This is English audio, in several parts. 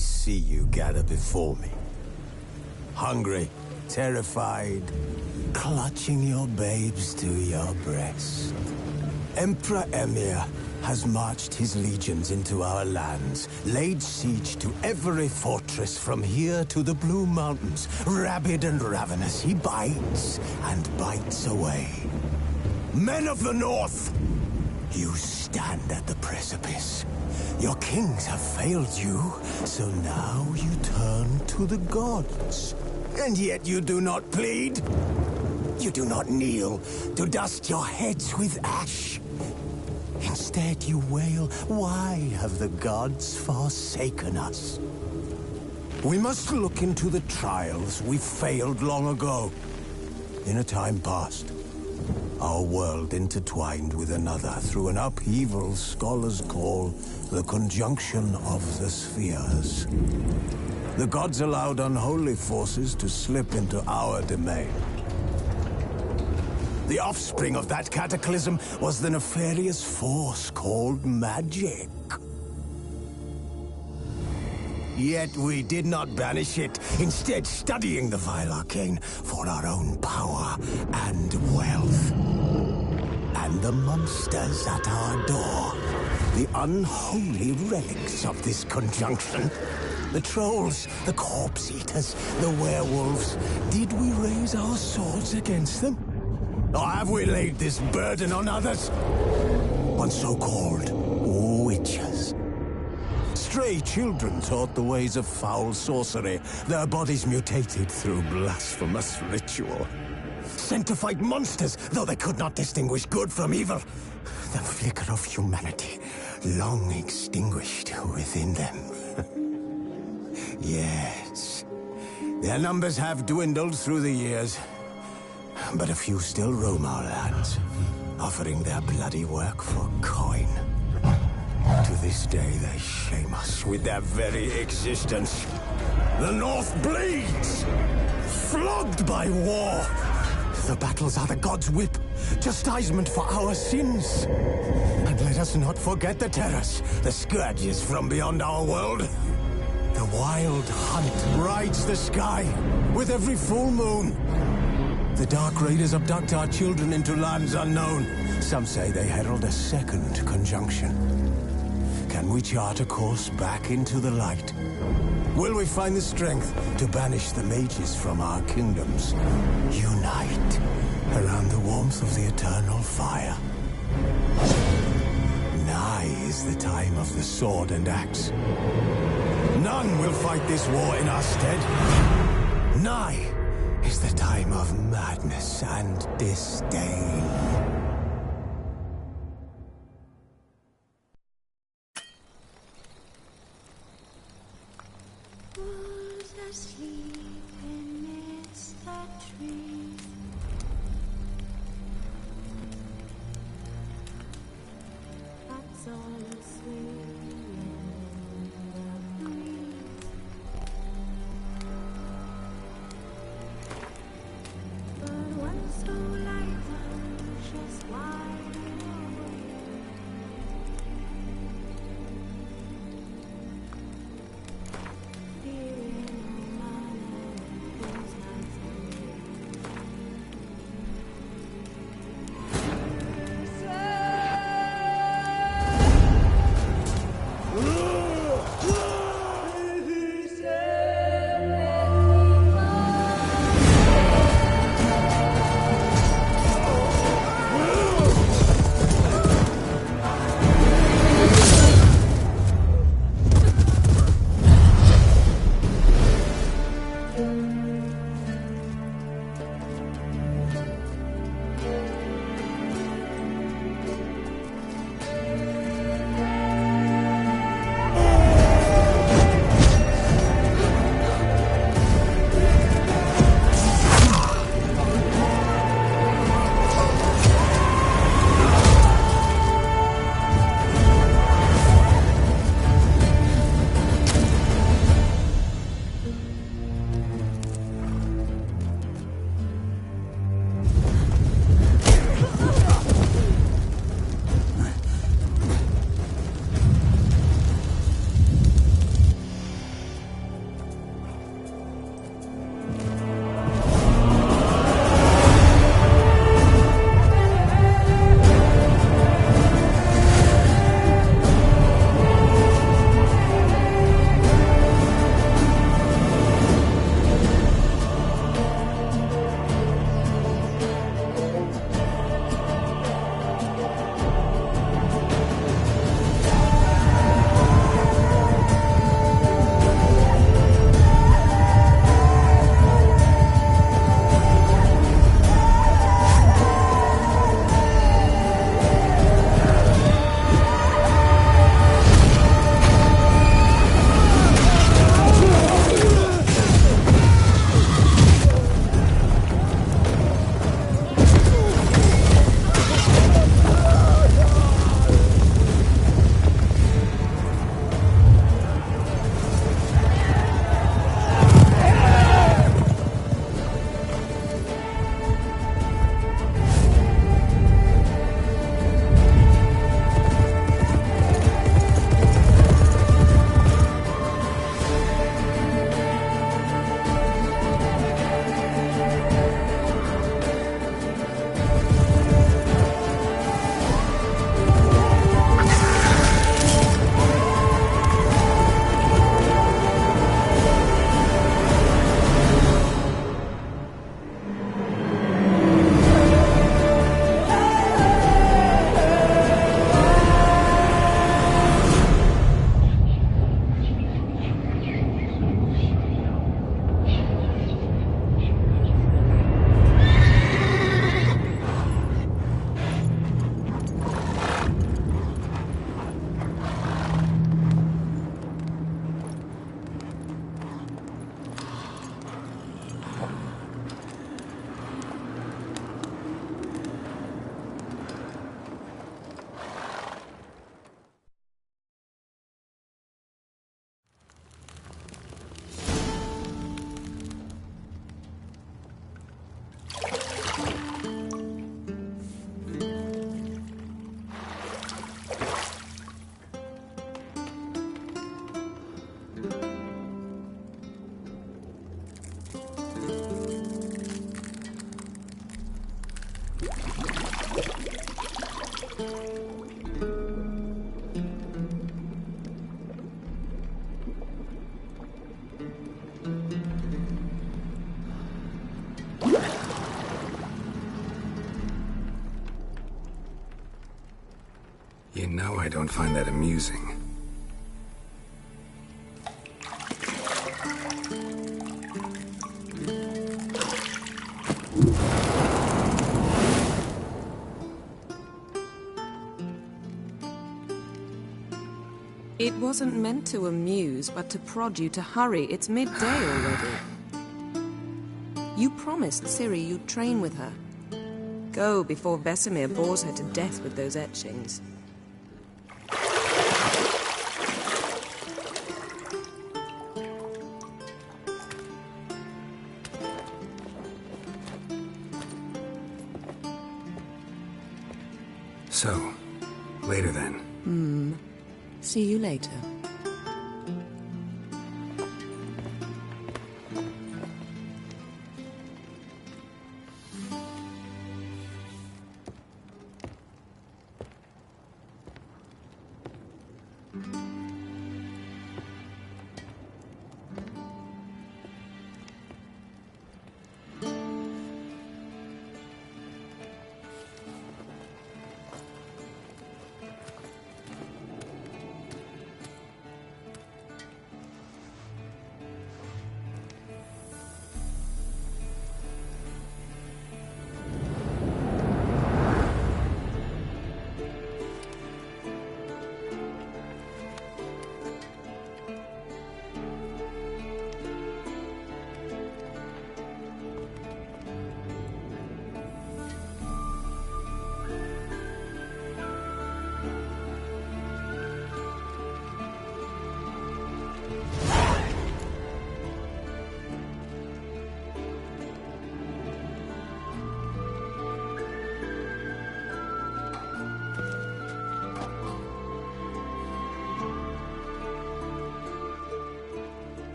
see you gather before me. Hungry, terrified, clutching your babes to your breast. Emperor Emhyr has marched his legions into our lands, laid siege to every fortress from here to the Blue Mountains. Rabid and ravenous, he bites and bites away. Men of the North, you stand at the precipice. Your kings have failed you, so now you turn to the gods. And yet you do not plead. You do not kneel to dust your heads with ash. Instead you wail, why have the gods forsaken us? We must look into the trials we failed long ago. In a time past, our world intertwined with another through an upheaval scholars call the conjunction of the spheres. The gods allowed unholy forces to slip into our domain. The offspring of that cataclysm was the nefarious force called magic. Yet we did not banish it, instead studying the vile arcane for our own power and wealth. And the monsters at our door, the unholy relics of this conjunction. The trolls, the corpse-eaters, the werewolves. Did we raise our swords against them? Or have we laid this burden on others? On so-called witches. Stray children taught the ways of foul sorcery, their bodies mutated through blasphemous ritual. Sent to fight monsters, though they could not distinguish good from evil. The flicker of humanity, long extinguished within them. Yes, their numbers have dwindled through the years. But a few still roam our lands, offering their bloody work for coin. To this day, they shame us with their very existence. The North bleeds, flogged by war. The battles are the gods' whip, chastisement for our sins. And let us not forget the terrors, the scourges from beyond our world. The wild hunt rides the sky with every full moon. The Dark Raiders abduct our children into lands unknown. Some say they herald a second conjunction. Can we chart a course back into the light? Will we find the strength to banish the mages from our kingdoms? Unite around the warmth of the eternal fire. Nigh is the time of the sword and axe. None will fight this war in our stead. Nigh is the time of madness and disdain. Who's asleep amidst the trees? That's all asleep in the breeze. But one so light You know I don't find that amusing. It wasn't meant to amuse, but to prod you to hurry. It's midday already. You promised Ciri you'd train with her. Go before Vesemir bores her to death with those etchings. So, later then. See you later.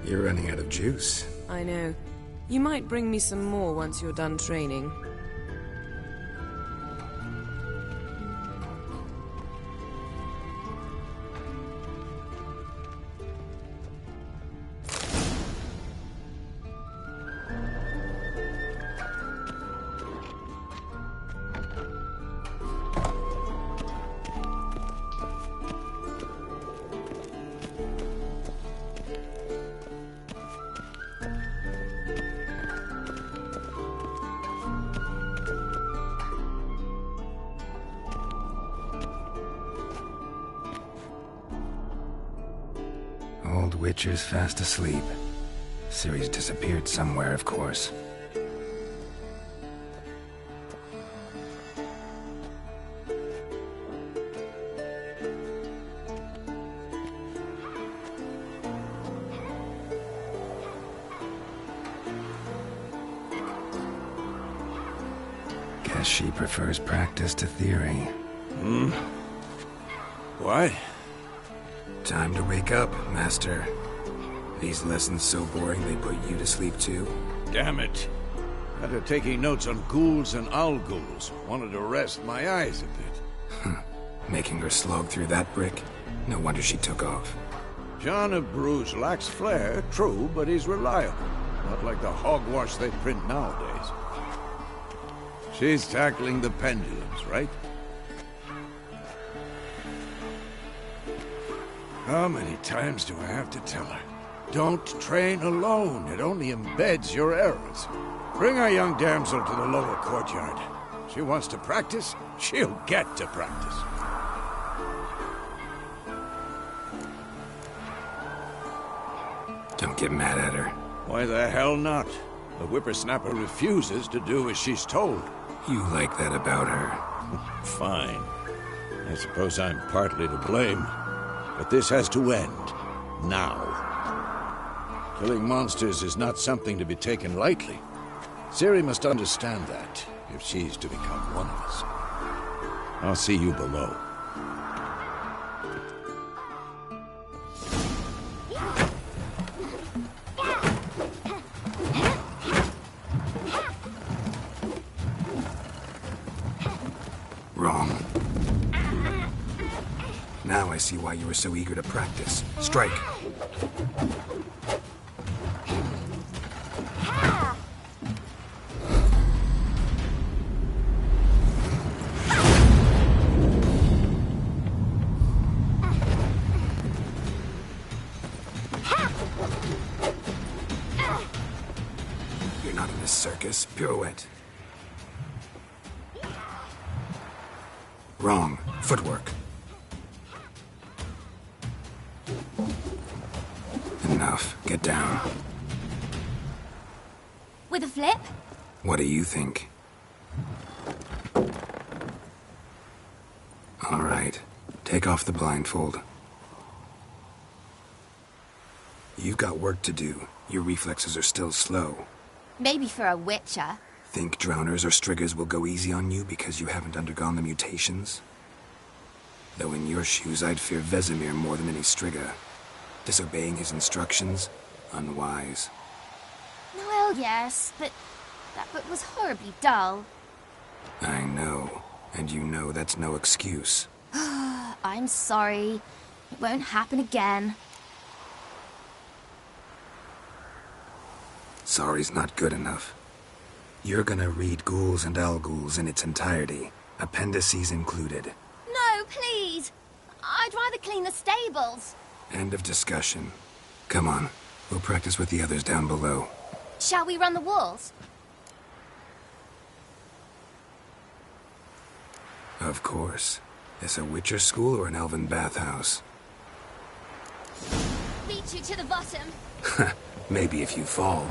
You're running out of juice. I know. You might bring me some more once you're done training. Old Witcher's fast asleep. Ciri's disappeared somewhere, of course. Guess she prefers practice to theory. What? Time to wake up, Master. These lessons so boring they put you to sleep too? Damn it. After taking notes on ghouls and owl ghouls, wanted to rest my eyes a bit. Making her slog through that brick? No wonder she took off. John of Bruges lacks flair, true, but he's reliable. Not like the hogwash they print nowadays. She's tackling the pendulums, right? How many times do I have to tell her? Don't train alone. It only embeds your errors. Bring our young damsel to the lower courtyard. She wants to practice, she'll get to practice. Don't get mad at her. Why the hell not? The whippersnapper refuses to do as she's told. You like that about her. Fine. I suppose I'm partly to blame. But this has to end. Now. Killing monsters is not something to be taken lightly. Ciri must understand that, if she's to become one of us. I'll see you below. Wrong. Now I see why you were so eager to practice. Strike. You're not in this circus. Pirouette. Wrong. Footwork. Enough. Get down. With a flip? What do you think? All right. Take off the blindfold. You've got work to do. Your reflexes are still slow. Maybe for a witcher. Think drowners or striggers will go easy on you because you haven't undergone the mutations? Though in your shoes, I'd fear Vesemir more than any strigger. Disobeying his instructions? Unwise. Well, yes, but that book was horribly dull. I know. And you know that's no excuse. I'm sorry. It won't happen again. Sorry's not good enough. You're gonna read Ghouls and Al-Ghouls in its entirety, appendices included. No, please! I'd rather clean the stables. End of discussion. Come on, we'll practice with the others down below. Shall we run the walls? Of course. This a Witcher school or an elven bathhouse? Beat you to the bottom. Maybe if you fall.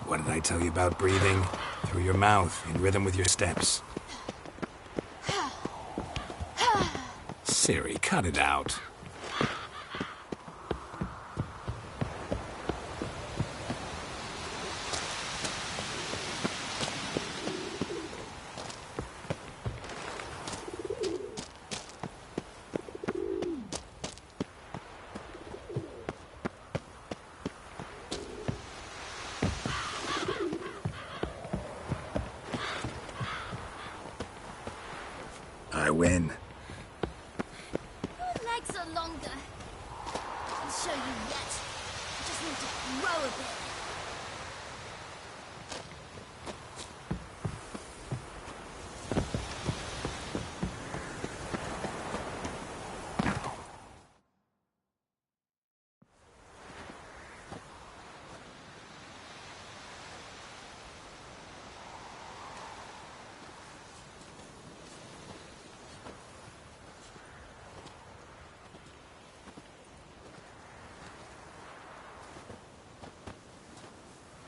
What did I tell you about breathing? Through your mouth, in rhythm with your steps. Ciri, cut it out. I win. Your legs are longer. I'll show you yet. I just need to grow a bit.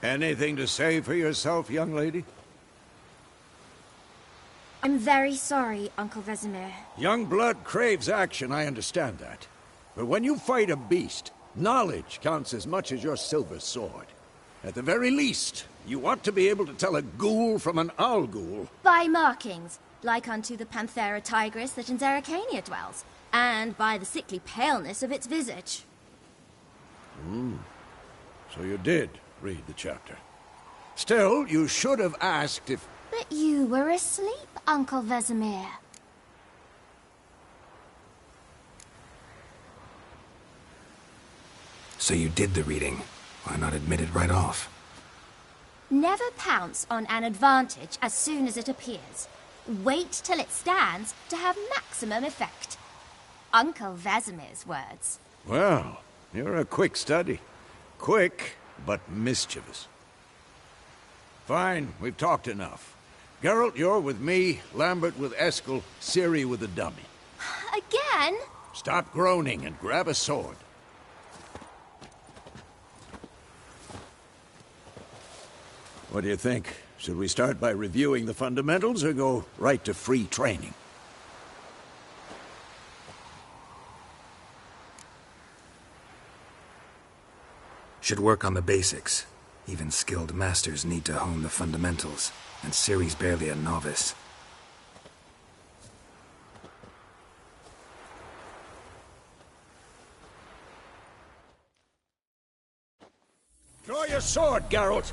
Anything to say for yourself, young lady? I'm very sorry, Uncle Vesemir. Young blood craves action, I understand that. But when you fight a beast, knowledge counts as much as your silver sword. At the very least, you ought to be able to tell a ghoul from an Al-Ghul. By markings, like unto the Panthera tigris that in Zerrikania dwells, and by the sickly paleness of its visage. So you did read the chapter. Still, you should have asked if... But you were asleep, Uncle Vesemir. So you did the reading. Why not admit it right off? Never pounce on an advantage as soon as it appears. Wait till it stands to have maximum effect. Uncle Vesemir's words. Well, you're a quick study. Quick, but mischievous. Fine, we've talked enough. Geralt, you're with me, Lambert with Eskel, Ciri with the dummy. Again? Stop groaning and grab a sword. What do you think? Should we start by reviewing the fundamentals or go right to free training? Should work on the basics. Even skilled masters need to hone the fundamentals, and Ciri's barely a novice. Draw your sword, Geralt!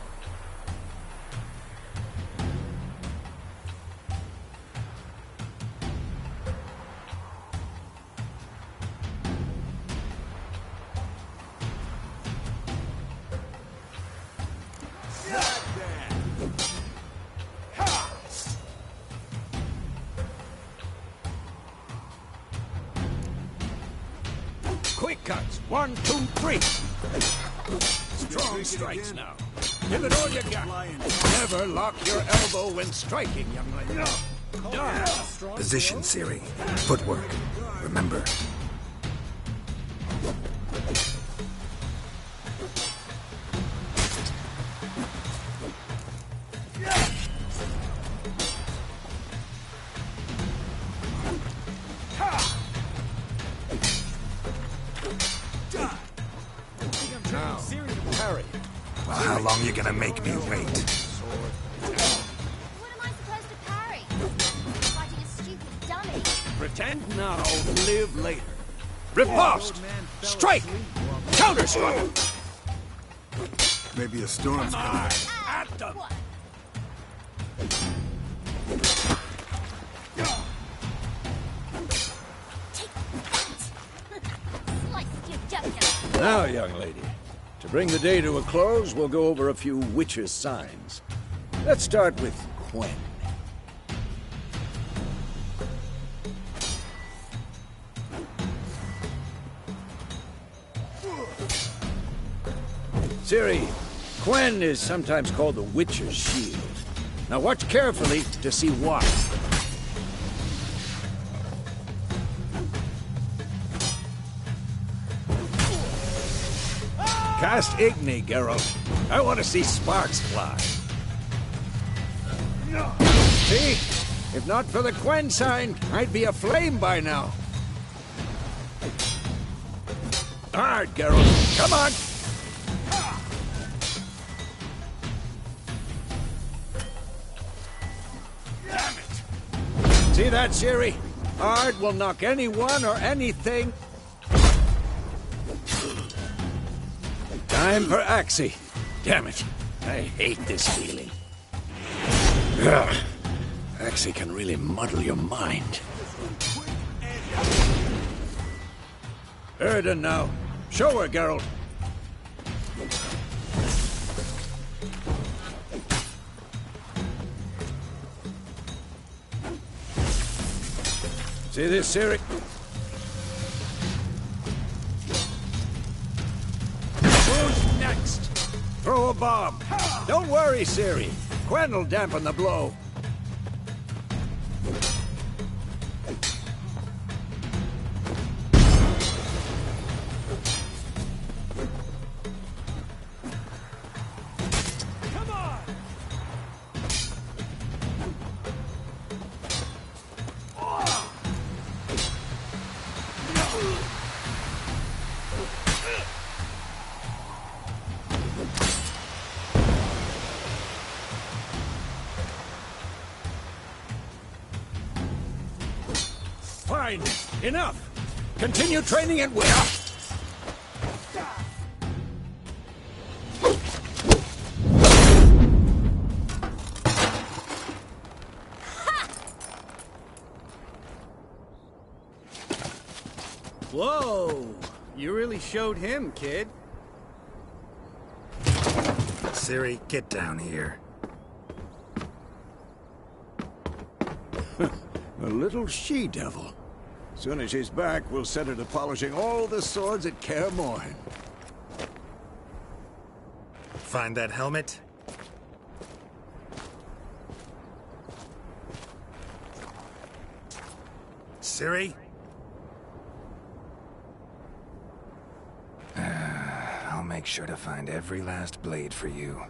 Quick cuts. 1, 2, 3. Strong strikes now. Give it all you got. Never lock your elbow when striking, young lady. Position, Ciri. Footwork. Remember. Now, parry. Well, how long you gonna make me wait? What am I supposed to parry? Fighting a stupid dummy. Pretend now, live later. Riposte! Strike! Counter-strike! Maybe a storm's coming. At them! What? Take that! Sliced your jugular. Now, young lady, to bring the day to a close, we'll go over a few witches' signs. Let's start with Quen. Ciri, Quen is sometimes called the Witcher's Shield. Now watch carefully to see why. Cast Igni, Geralt. I want to see sparks fly. See? If not for the Quen sign, I'd be aflame by now. Hard, Geralt. Come on! Damn it! See that, Ciri? Ard will knock anyone or anything. Time for Axii. Damn it. I hate this feeling. Ugh. Axii can really muddle your mind. Erden now. Show her, Geralt. See this, Ciri? Who's next? Throw a bomb. Don't worry, Ciri. Quen will dampen the blow. Come on! Fine. Enough. Continue training and we're up. Whoa! You really showed him, kid. Ciri, get down here. A little she-devil. Soon as she's back, we'll set her to polishing all the swords at Kaer Morhen. Find that helmet? Ciri? I'll make sure to find every last blade for you.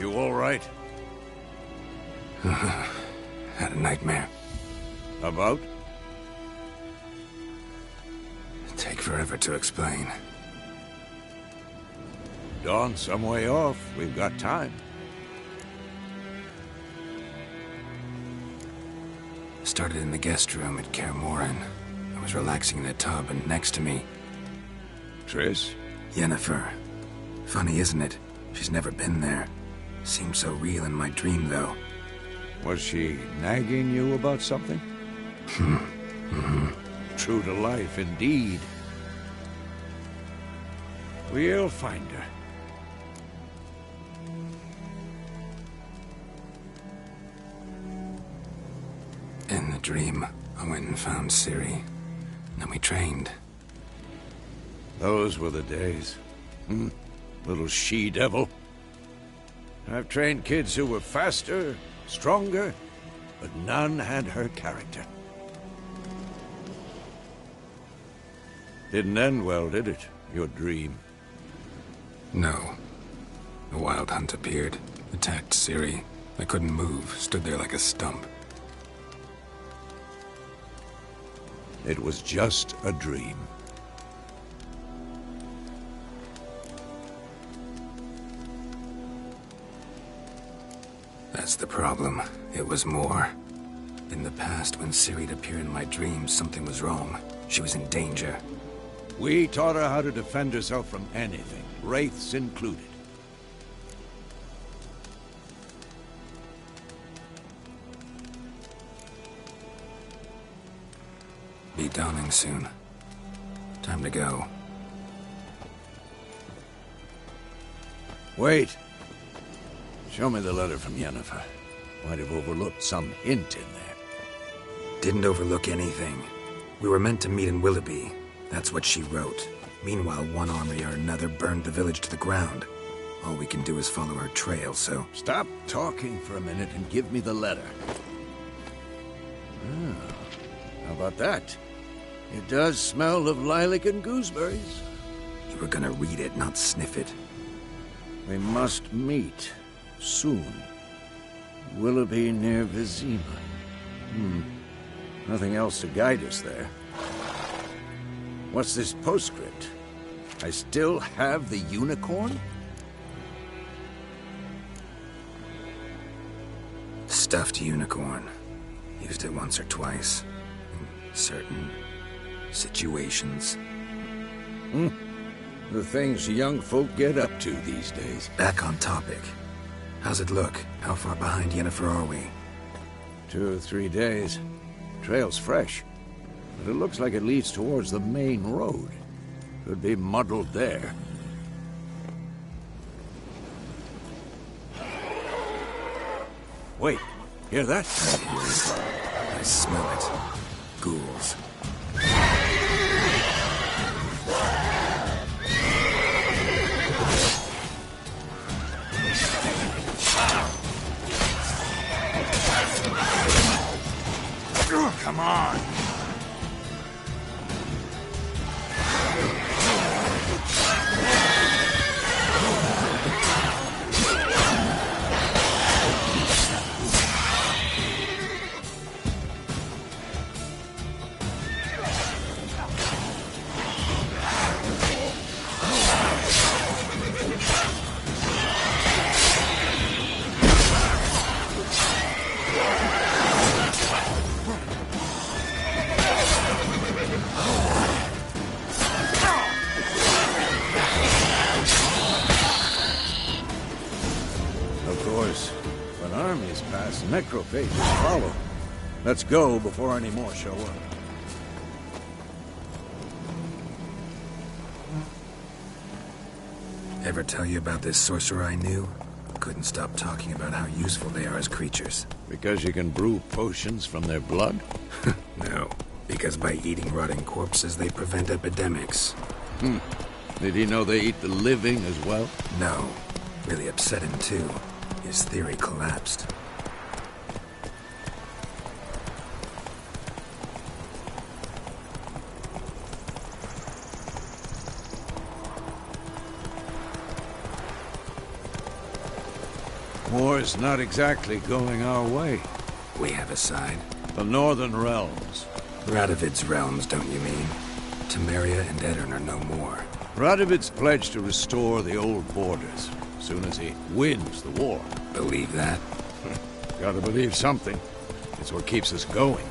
You all right? Had a nightmare. About? Take forever to explain. Dawn's some way off. We've got time. Started in the guest room at Kaer Morhen. I was relaxing in the tub, and next to me, Triss? Yennefer. Funny, isn't it? She's never been there. Seemed so real in my dream, though. Was she nagging you about something? True to life, indeed. We'll find her. In the dream, I went and found Ciri. Then we trained. Those were the days. Little she-devil. I've trained kids who were faster, stronger, but none had her character. Didn't end well, did it? Your dream? No. The Wild Hunt appeared, attacked Ciri. I couldn't move, stood there like a stump. It was just a dream. That's the problem. It was more. In the past, when Ciri'd appear in my dreams, something was wrong. She was in danger. We taught her how to defend herself from anything, wraiths included. Be dawning soon. Time to go. Wait. Show me the letter from Yennefer. Might have overlooked some hint in there. Didn't overlook anything. We were meant to meet in Willoughby. That's what she wrote. Meanwhile, one army or another burned the village to the ground. All we can do is follow her trail, so... Stop talking for a minute and give me the letter. How about that? It does smell of lilac and gooseberries. You were gonna read it, not sniff it. We must meet. Soon. Willoughby near Vizima. Nothing else to guide us there. What's this postscript? I still have the unicorn? Stuffed unicorn. Used it once or twice. In certain situations. The things young folk get up to these days. Back on topic. How's it look? How far behind Yennefer are we? 2 or 3 days. Trail's fresh. But it looks like it leads towards the main road. Could be muddled there. Wait, hear that? I smell it. Ghouls. Come on! Necrophages follow. Let's go before any more show up. Ever tell you about this sorcerer I knew? Couldn't stop talking about how useful they are as creatures. Because you can brew potions from their blood? No, because by eating rotting corpses, they prevent epidemics. Did he know they eat the living as well? No. Really upset him, too. His theory collapsed. War's not exactly going our way. We have a side. The Northern Realms. Radovid's realms, don't you mean? Temeria and Edirn are no more. Radovid's pledged to restore the old borders, as soon as he wins the war. Believe that? Gotta believe something. It's what keeps us going.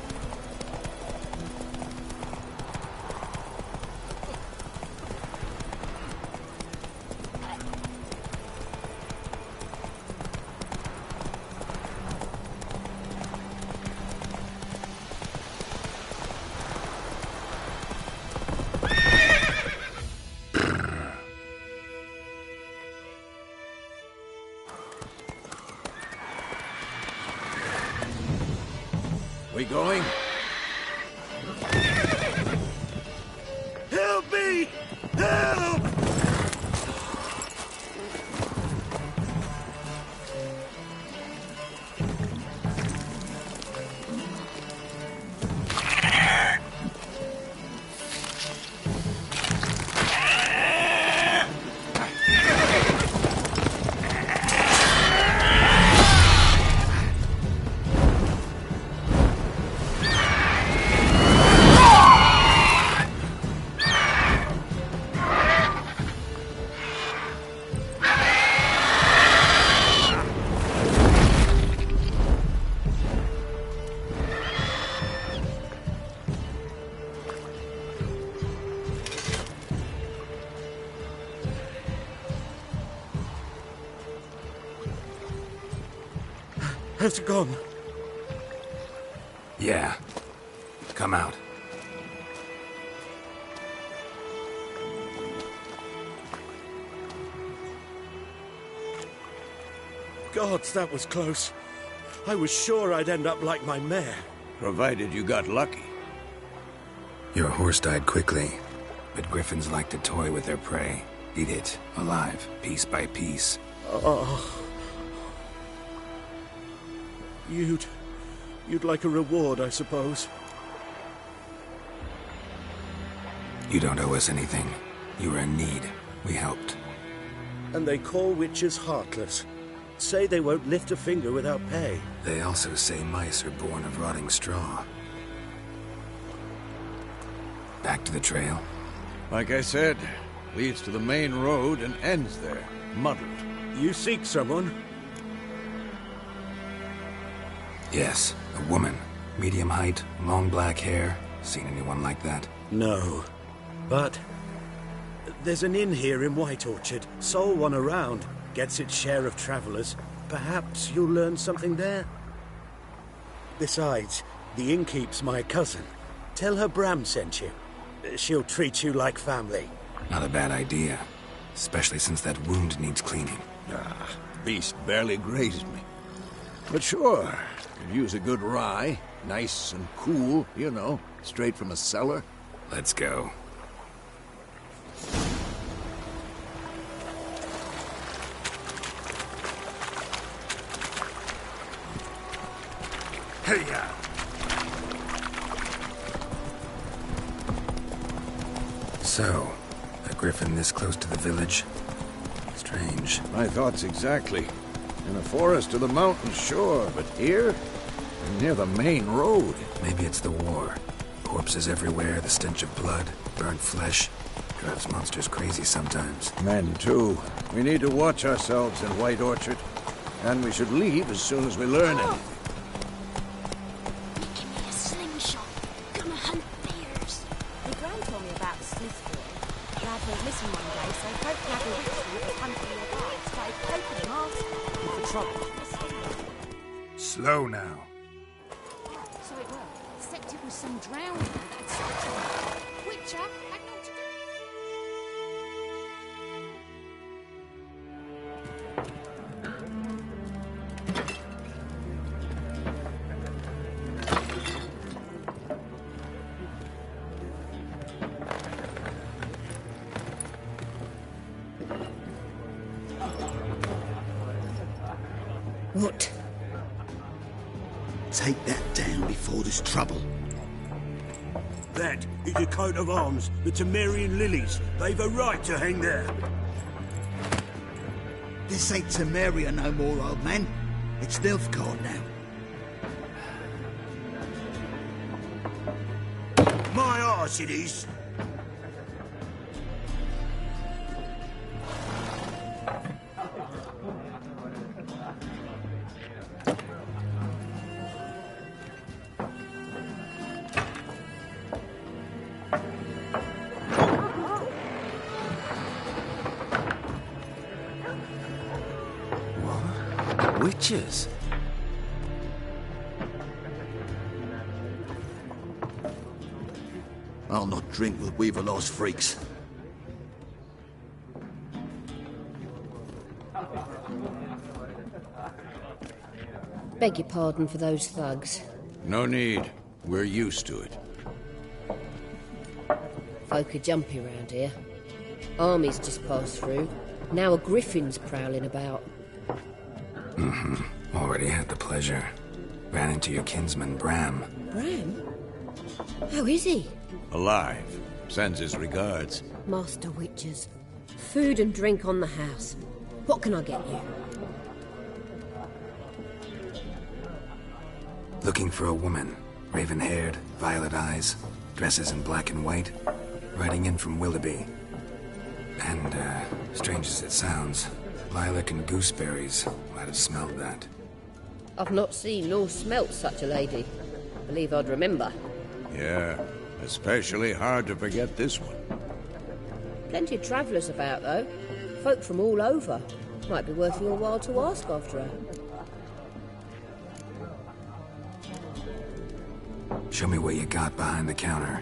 We going? Help me! Help! Has it gone? Yeah. Come out. Gods, that was close. I was sure I'd end up like my mare. Provided you got lucky. Your horse died quickly, but griffins like to toy with their prey. Eat it, alive, piece by piece. Oh. You'd like a reward, I suppose. You don't owe us anything. You were in need. We helped. And they call witches heartless. Say they won't lift a finger without pay. They also say mice are born of rotting straw. Back to the trail? Like I said, leads to the main road and ends there, muddled. You seek someone? Yes, a woman. Medium height, long black hair. Seen anyone like that? No. But there's an inn here in White Orchard. Sole one around. Gets its share of travelers. Perhaps you'll learn something there? Besides, the innkeep's my cousin. Tell her Bram sent you. She'll treat you like family. Not a bad idea. Especially since that wound needs cleaning. Beast barely grazed me. But sure, could use a good rye. Nice and cool, you know, straight from a cellar. Let's go. Hey-ya! So, a griffin this close to the village? Strange. My thoughts exactly. In a forest or the mountains, sure, but here? Near the main road. Maybe it's the war. Corpses everywhere, the stench of blood, burnt flesh. Drives monsters crazy sometimes. Men, too. We need to watch ourselves in White Orchard. And we should leave as soon as we learn anything. Give me a slingshot. Gonna hunt bears. My gran told me about the Smith boy. Lad went missing one day, so Pope Gabby Richard was hunting the guy, started poking him after. For trouble. Slow now. So it was. Except it was some drowning that had stopped him. Witcher had not to do. What? Take that down before there's trouble. That is a coat of arms, the Temerian lilies. They've a right to hang there. This ain't Temeria no more, old man. It's Nilfgaard now. My arse it is. Witches? I'll not drink with Weaverlaw's freaks. Beg your pardon for those thugs. No need. We're used to it. Folk are jumpy around here. Armies just passed through. Now a griffin's prowling about. Already had the pleasure. Ran into your kinsman, Bram. Bram? How is he? Alive. Sends his regards. Master Witchers. Food and drink on the house. What can I get you? Looking for a woman. Raven-haired, violet eyes, dresses in black and white. Riding in from Willoughby. And, strange as it sounds, lilac and gooseberries might have smelled that. I've not seen nor smelt such a lady. Believe I'd remember. Yeah, especially hard to forget this one. Plenty of travellers about, though. Folk from all over. Might be worth your while to ask after her. Show me what you got behind the counter.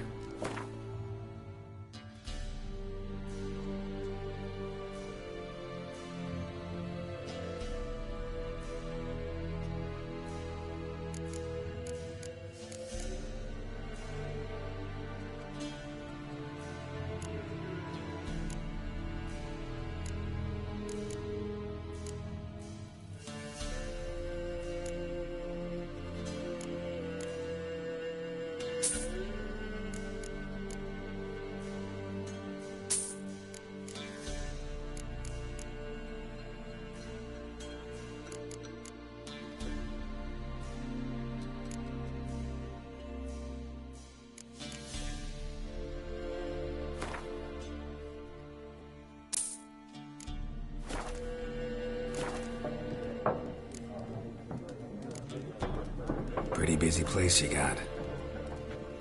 Pretty busy place you got.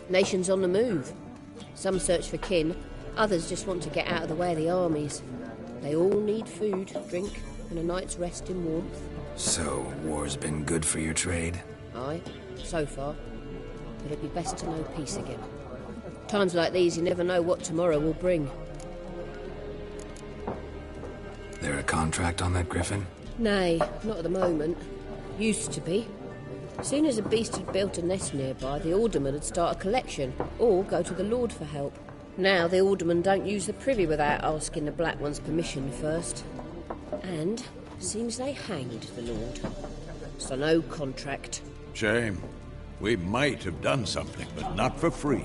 Nations on the move. Some search for kin, others just want to get out of the way of the armies. They all need food, drink, and a night's rest in warmth. So, war's been good for your trade? Aye, so far. But it'd be best to know peace again. Times like these, you never know what tomorrow will bring. There a contract on that griffin? Nay, not at the moment. Used to be. Soon as a beast had built a nest nearby, the alderman would start a collection, or go to the Lord for help. Now the alderman don't use the privy without asking the Black One's permission first. And seems they hanged the Lord. So no contract. Shame. We might have done something, but not for free.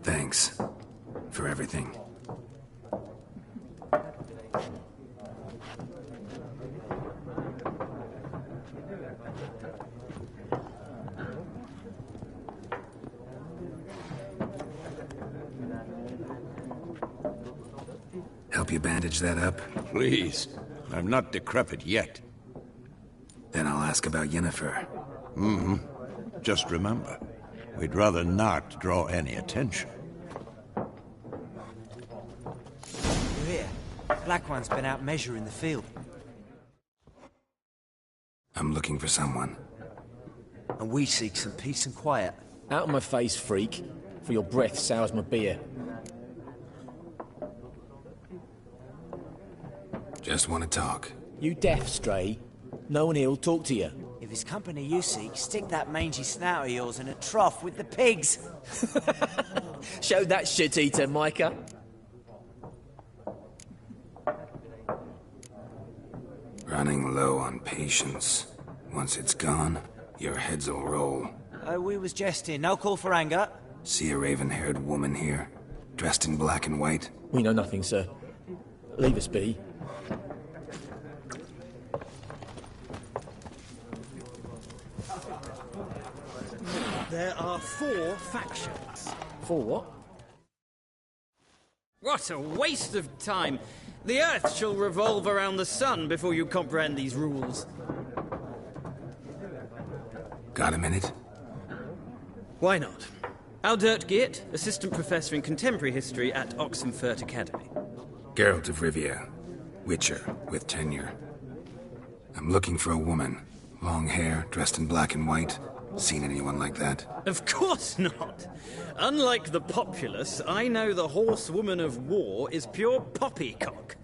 Thanks for everything. Help you bandage that up? Please. I'm not decrepit yet. Then I'll ask about Yennefer. Just remember, we'd rather not draw any attention. You're here. Black One's been out measuring the field. I'm looking for someone. And we seek some peace and quiet. Out of my face, freak. For your breath sours my beer. Just want to talk. You deaf, Stray? No one here'll talk to you. If it's company you seek, stick that mangy snout of yours in a trough with the pigs. Show that shit-eater, Micah. Running low on patience. Once it's gone, your heads will roll. Oh, we was jesting. No call for anger. See a raven-haired woman here? dressed in black and white? We know nothing, sir. Leave us be. There are 4 factions. 4 what? What a waste of time! The Earth shall revolve around the sun before you comprehend these rules. Got a minute? Why not? Aldert Geert, Assistant Professor in Contemporary History at Oxenfurt Academy. Geralt of Rivia, Witcher, with tenure. I'm looking for a woman. Long hair, dressed in black and white. Seen anyone like that? Of course not! Unlike the populace, I know the horsewoman of war is pure poppycock.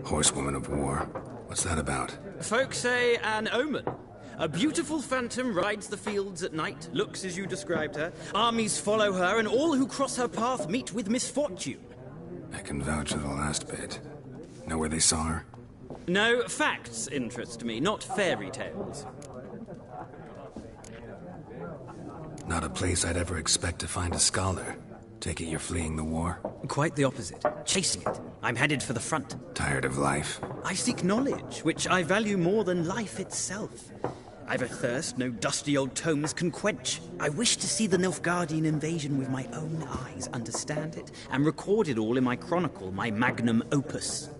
Horsewoman of war? What's that about? Folk say an omen. A beautiful phantom rides the fields at night, looks as you described her. Armies follow her, and all who cross her path meet with misfortune. I can vouch for the last bit. Know where they saw her? No, facts interest me, not fairy tales. Not a place I'd ever expect to find a scholar. Take it you're fleeing the war? Quite the opposite. Chasing it. I'm headed for the front. Tired of life? I seek knowledge, which I value more than life itself. I've a thirst no dusty old tomes can quench. I wish to see the Nilfgaardian invasion with my own eyes, understand it, and record it all in my chronicle, my magnum opus.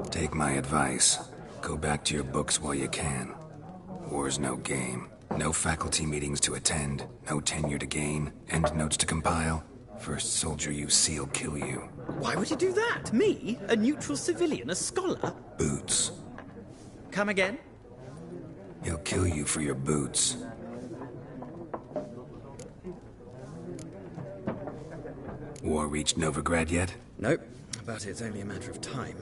Take my advice. Go back to your books while you can. War's no game. No faculty meetings to attend, no tenure to gain, end notes to compile. First soldier you see will kill you. Why would he do that? Me? A neutral civilian? A scholar? Boots. Come again? He'll kill you for your boots. War reached Novigrad yet? Nope, but it's only a matter of time.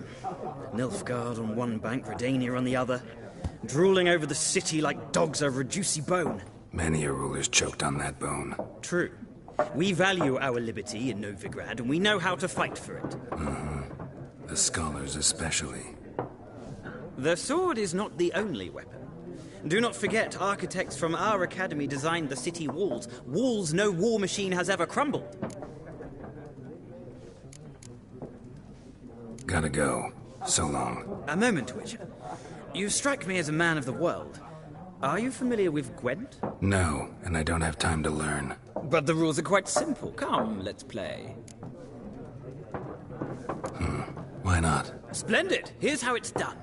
Nilfgaard on one bank, Redania on the other. Drooling over the city like dogs over a juicy bone. Many a ruler's choked on that bone. True. We value our liberty in Novigrad, and we know how to fight for it. The scholars especially. The sword is not the only weapon. Do not forget, architects from our academy designed the city walls. Walls no war machine has ever crumbled. Gotta go. So long. A moment, Witcher. You strike me as a man of the world. Are you familiar with Gwent? No, and I don't have time to learn. But the rules are quite simple. Come, let's play. Why not? Splendid! Here's how it's done.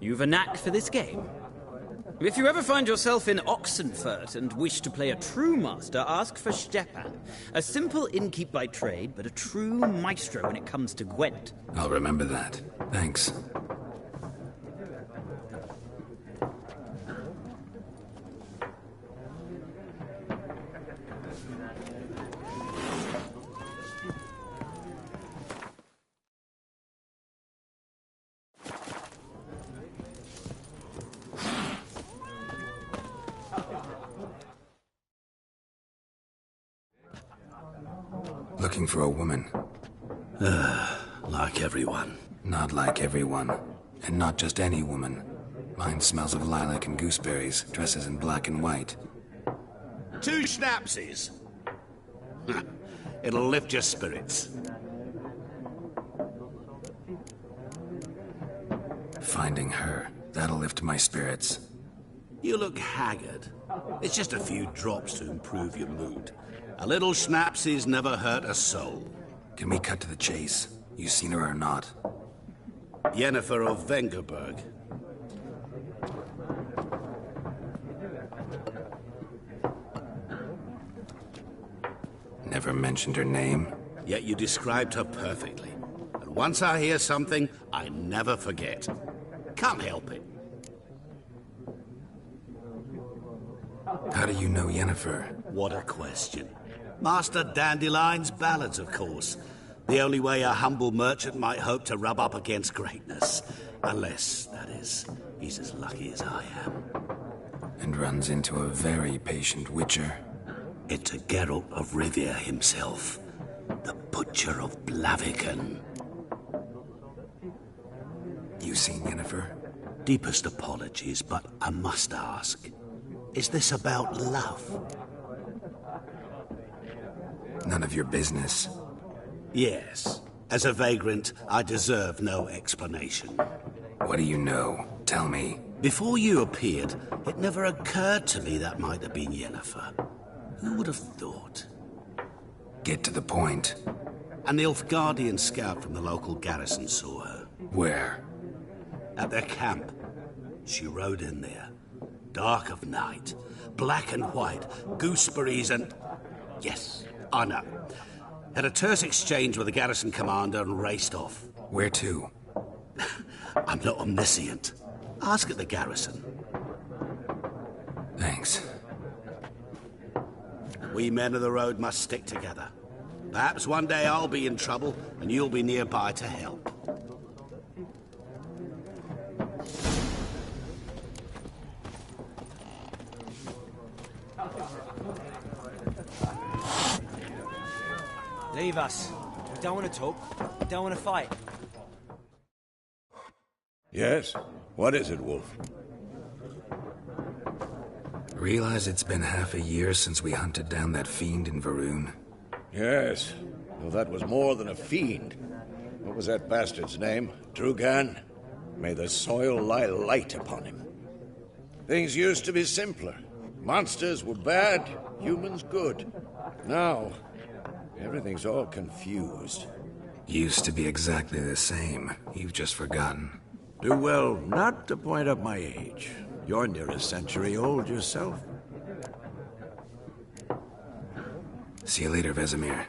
You've a knack for this game. If you ever find yourself in Oxenfurt and wish to play a true master, ask for Stepan. A simple innkeep by trade, but a true maestro when it comes to Gwent. I'll remember that. Thanks. Looking for a woman. Like everyone. Not like everyone. And not just any woman. Mine smells of lilac and gooseberries, dresses in black and white. 2 schnapsies. It'll lift your spirits. Finding her. That'll lift my spirits. You look haggard. It's just a few drops to improve your mood. A little schnapsies never hurt a soul. Can we cut to the chase? You seen her or not? Yennefer of Vengerberg. Never mentioned her name? Yet you described her perfectly. And once I hear something, I never forget. Can't help it. How do you know Yennefer? What a question. Master Dandelion's ballads, of course. The only way a humble merchant might hope to rub up against greatness. Unless, that is, he's as lucky as I am. And runs into a very patient witcher. It's a Geralt of Rivia himself. The Butcher of Blaviken. You seen Yennefer? Deepest apologies, but I must ask. Is this about love? None of your business. Yes. As a vagrant, I deserve no explanation. What do you know? Tell me. Before you appeared, it never occurred to me that might have been Yennefer. Who would have thought? Get to the point. An Nilfgaardian scout from the local garrison saw her. Where? At their camp. She rode in there. Dark of night. Black and white. Gooseberries and... Yes, I know. Had a terse exchange with the garrison commander and raced off. Where to? I'm not omniscient. Ask at the garrison. Thanks. We men of the road must stick together. Perhaps one day I'll be in trouble and you'll be nearby to help. Leave us. We don't want to talk. We don't want to fight. Yes? What is it, Wolf? Realize it's been half a year since we hunted down that fiend in Varun? Yes. Well, that was more than a fiend. What was that bastard's name? Drugan? May the soil lie light upon him. Things used to be simpler. Monsters were bad, humans good. Now, everything's all confused. Used to be exactly the same. You've just forgotten. Do well not to point up my age. You're near a century old yourself. See you later, Vesemir.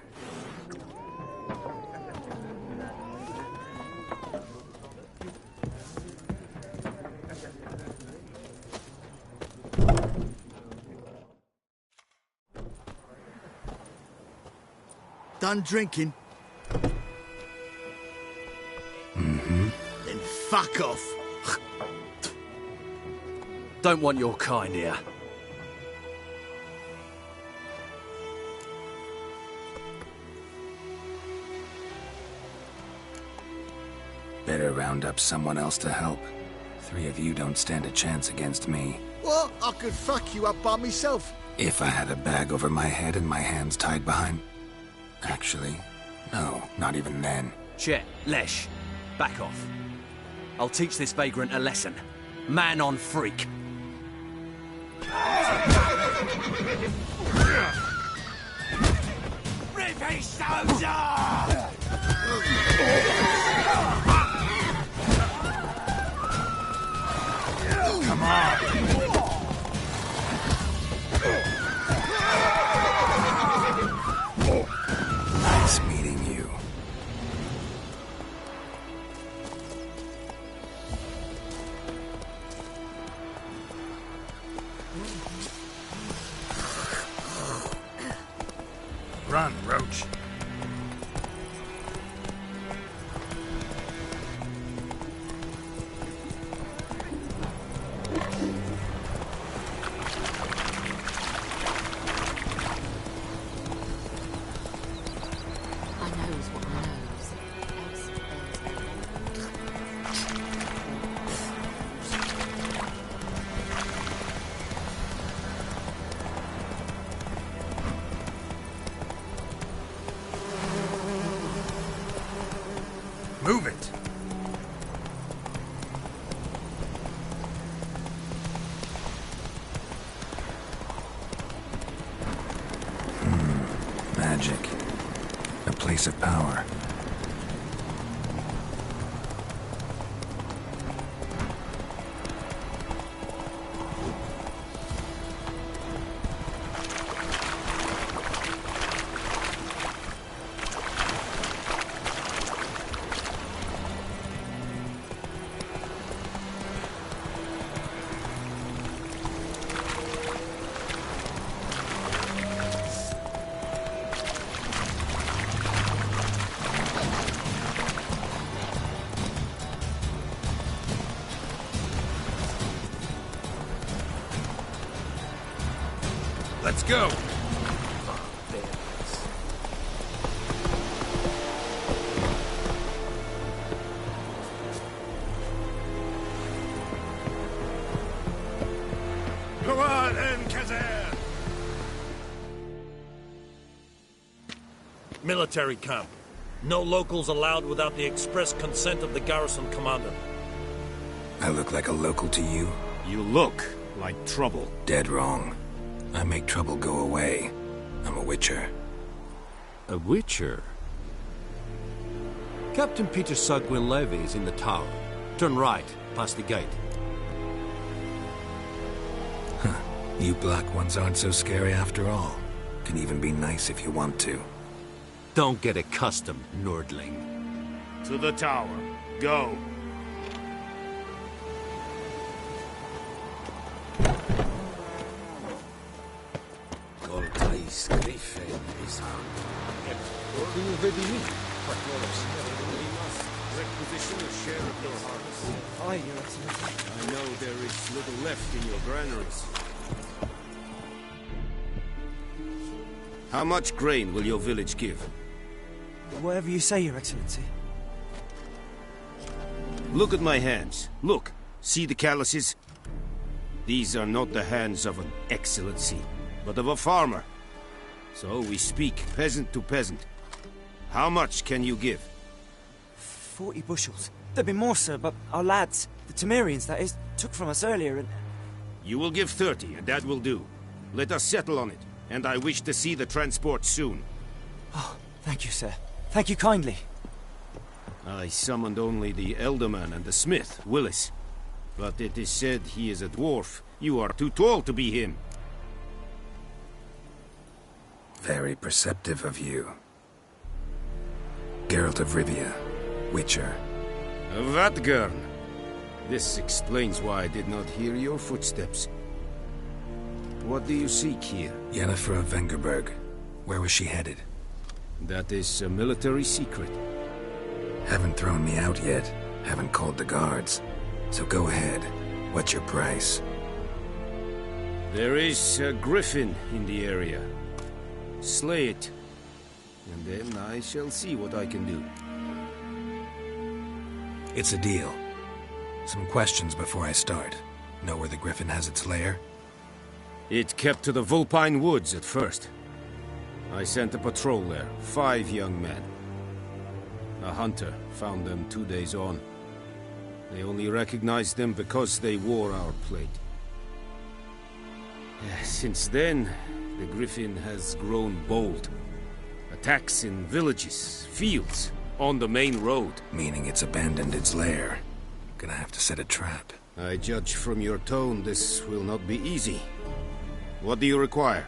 Done drinking? Mm-hmm. Then fuck off. Don't want your kind here. Better round up someone else to help. 3 of you don't stand a chance against me. What? I could fuck you up by myself. If I had a bag over my head and my hands tied behind... Actually, no, not even then. Chet, Lesh, back off. I'll teach this vagrant a lesson. Man on freak. Rip his stones off! Nice meeting you. Run, Roach. I knows what I knows. Else Move it. Magic. A place of power. Let's go. Go on, Kazan. Military camp. No locals allowed without the express consent of the garrison commander. I look like a local to you? You look like trouble. Dead wrong. I make trouble go away. I'm a witcher. A witcher? Captain Peter Sugwin Levy is in the tower. Turn right, past the gate. Huh. You black ones aren't so scary after all. Can even be nice if you want to. Don't get accustomed, Nordling. To the tower. Go. Goltais Griffin is Do you ready me? Requisition a share of your harvest. Aye, Your Excellency. I know there is little left in your granaries. How much grain will your village give? Whatever you say, Your Excellency. Look at my hands. Look. See the calluses? These are not the hands of an excellency, but of a farmer. So we speak peasant to peasant. How much can you give? 40 bushels. There'd be more, sir, but our lads, the Temerians, that is, took from us earlier and... You will give 30, and that will do. Let us settle on it, and I wish to see the transport soon. Oh, thank you, sir. Thank you kindly. I summoned only the Elderman and the smith, Willis. But it is said he is a dwarf. You are too tall to be him. Very perceptive of you. Geralt of Rivia, Witcher. Vatgern. This explains why I did not hear your footsteps. What do you seek here? Yennefer of Vengerberg. Where was she headed? That is a military secret. Haven't thrown me out yet. Haven't called the guards. So go ahead. What's your price? There is a griffin in the area. Slay it. And then I shall see what I can do. It's a deal. Some questions before I start. Know where the griffin has its lair? It kept to the Vulpine Woods at first. I sent a patrol there, 5 young men. A hunter found them 2 days on. They only recognized them because they wore our plate. Since then, the griffin has grown bold. Attacks in villages, fields, on the main road. Meaning it's abandoned its lair. Gonna have to set a trap. I judge from your tone this will not be easy. What do you require?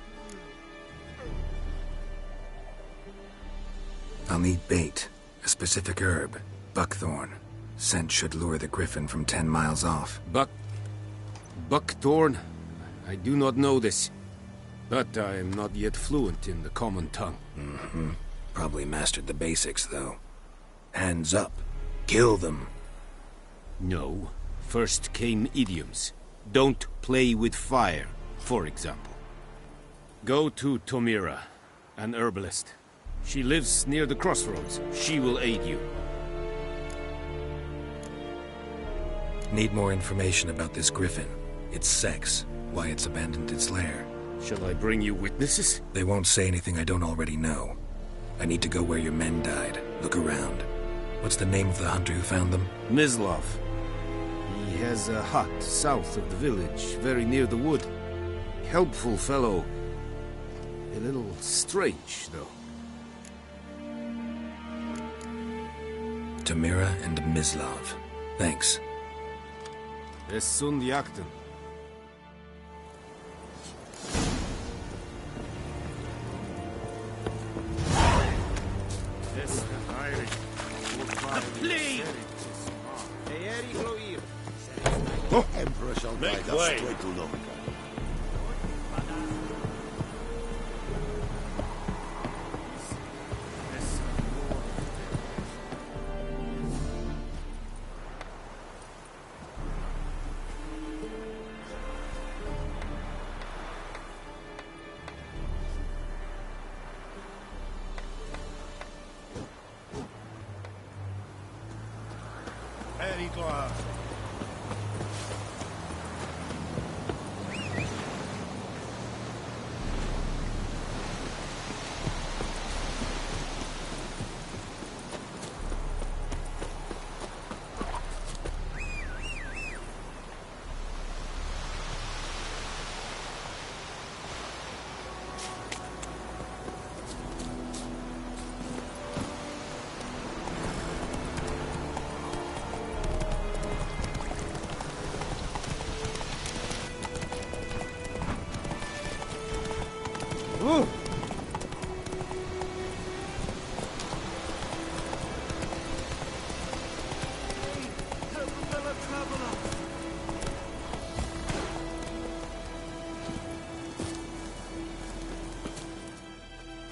I'll need bait, a specific herb, buckthorn. Scent should lure the griffin from 10 miles off. Buckthorn? I do not know this. But I am not yet fluent in the common tongue. Mm-hmm. Probably mastered the basics, though. Hands up. Kill them. No. First came idioms. Don't play with fire, for example. Go to Tomira, an herbalist. She lives near the crossroads. She will aid you. Need more information about this griffin. Its sex, why it's abandoned its lair. Shall I bring you witnesses? They won't say anything I don't already know. I need to go where your men died. Look around. What's the name of the hunter who found them? Mislav. He has a hut south of the village, very near the wood. Helpful fellow. A little strange, though. Tomira and Mislav. Thanks. Es sunt jakten. Emperor shall Make guide us way. straight to Lomka. Pericla.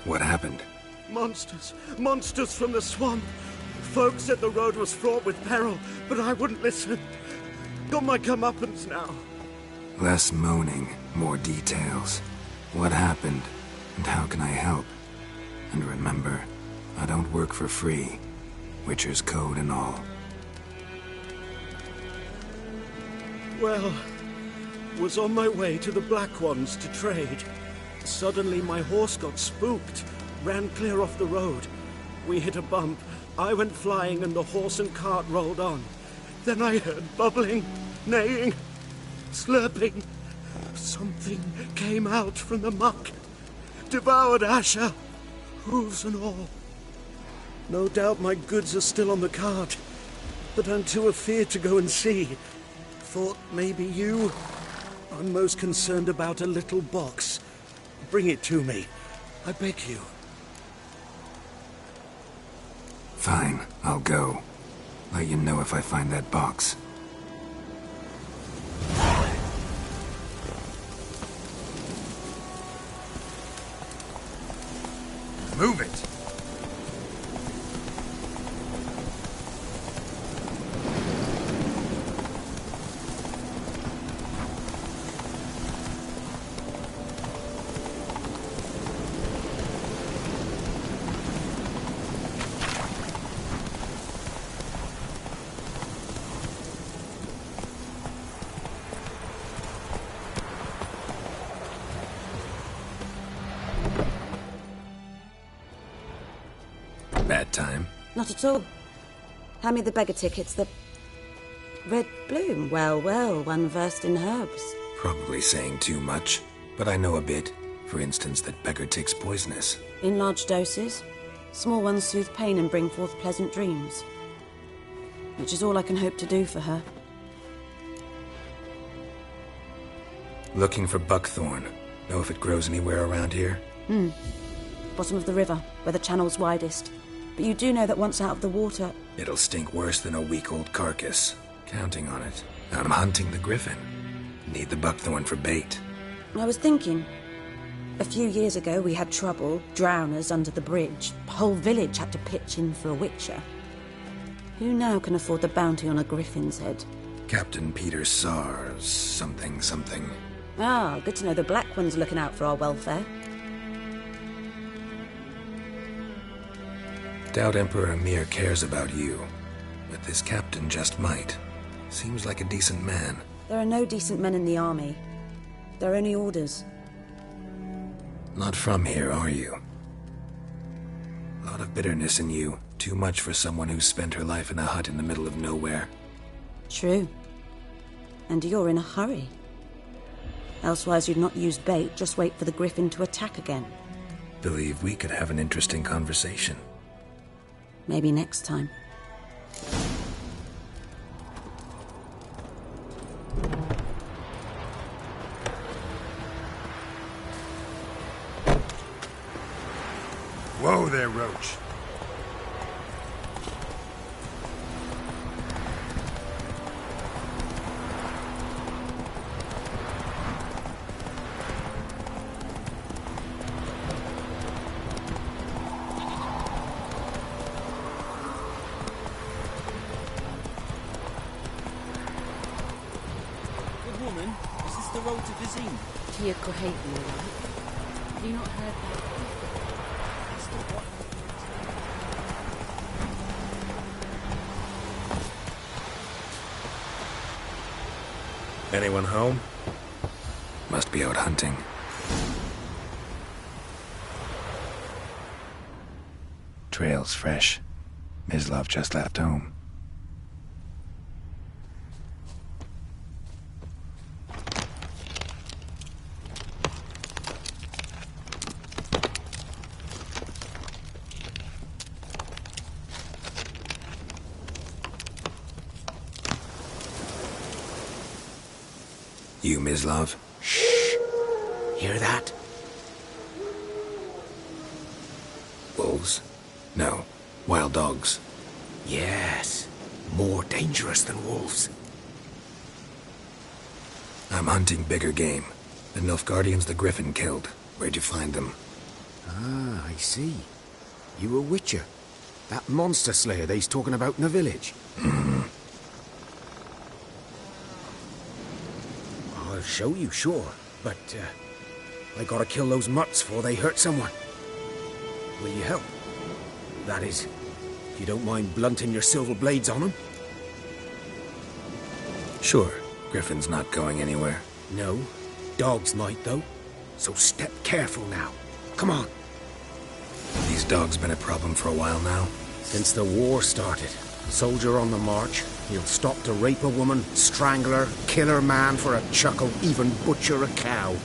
What happened? Monsters. Monsters from the swamp. Folk said the road was fraught with peril, but I wouldn't listen. Got my comeuppance now. Less moaning, more details. What happened, and how can I help? And remember, I don't work for free. Witcher's code and all. Well, was on my way to the Black Ones to trade. Suddenly my horse got spooked, ran clear off the road. We hit a bump, I went flying and the horse and cart rolled on. Then I heard bubbling, neighing, slurping. Something came out from the muck, devoured Asher, hooves and all. No doubt my goods are still on the cart, but I'm too afeard to go and see. Thought maybe you. I'm most concerned about a little box. Bring it to me. I beg you. Fine, I'll go. Let you know if I find that box. Move it! Bad time? Not at all. Hand me the beggar tickets, the... Red bloom. Well, well, one versed in herbs. Probably saying too much, but I know a bit. For instance, that beggar tick's poisonous. In large doses. Small ones soothe pain and bring forth pleasant dreams. Which is all I can hope to do for her. Looking for buckthorn. Know if it grows anywhere around here? Bottom of the river, where the channel's widest. But you do know that once out of the water... It'll stink worse than a week-old carcass. Counting on it. I'm hunting the griffin. Need the buckthorn for bait. I was thinking... A few years ago we had trouble, drowners under the bridge. The whole village had to pitch in for a witcher. Who now can afford the bounty on a griffin's head? Captain Peter Sars, something. Ah, good to know the Black One's looking out for our welfare. Doubt Emperor Emhyr cares about you, but this captain just might. Seems like a decent man. There are no decent men in the army. They're only orders. Not from here, are you? A lot of bitterness in you. Too much for someone who spent her life in a hut in the middle of nowhere. True. And you're in a hurry. Elsewise you'd not use bait, just wait for the griffin to attack again. Believe we could have an interesting conversation. Maybe next time. Whoa there, Roach. Good woman, is this the road to Vizim? Tia Kohaten, all right? Have you not heard that? That's the one. Anyone home? Must be out hunting. Trail's fresh. Mislav just left home. You, Mislav? Shh! Hear that? Wolves? No. Wild dogs. Yes. More dangerous than wolves. I'm hunting bigger game. The Nilfgaardians the Griffin killed. Where'd you find them? Ah, I see. You a witcher. That monster slayer they's talking about in the village. I'll show you, sure. But, I gotta kill those mutts before they hurt someone. Will you help? That is, if you don't mind blunting your silver blades on them. Sure. Griffin's not going anywhere. No. Dogs might, though. So step careful now. Come on. These dogs been a problem for a while now? Since the war started. Soldier on the march. He'll stop to rape a woman, strangle her, kill her man for a chuckle, even butcher a cow.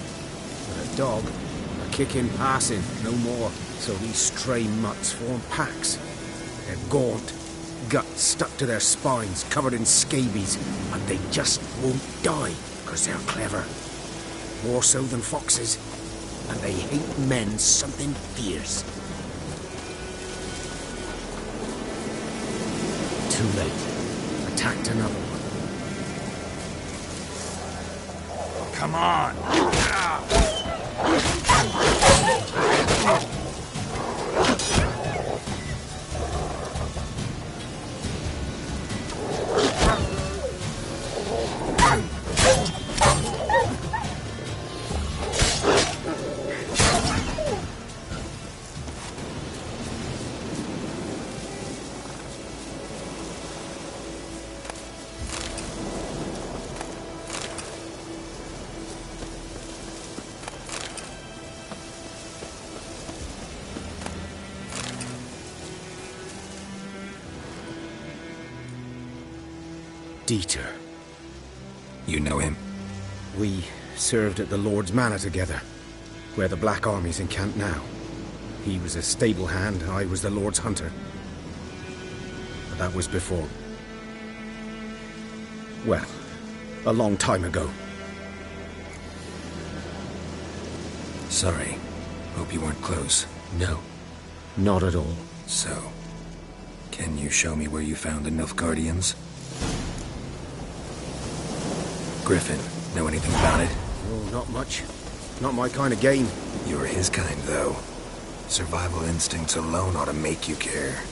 But a dog, a kick in passing, no more. So these stray mutts form packs. They're gaunt, guts stuck to their spines, covered in scabies, and they just won't die, because they're clever. More so than foxes. And they hate men something fierce. Too late. Attacked another one. Come on! Dieter. You know him? We served at the Lord's Manor together, where the Black Army's encamped now. He was a stable hand, I was the Lord's hunter. But that was before... well, a long time ago. Sorry. Hope you weren't close. No. Not at all. So, can you show me where you found the Nilfgaardians? Griffin, know anything about it? Oh, not much. Not my kind of game. You're his kind, though. Survival instincts alone ought to make you care.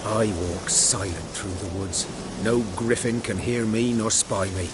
I walk silent through the woods. No griffin can hear me nor spy me.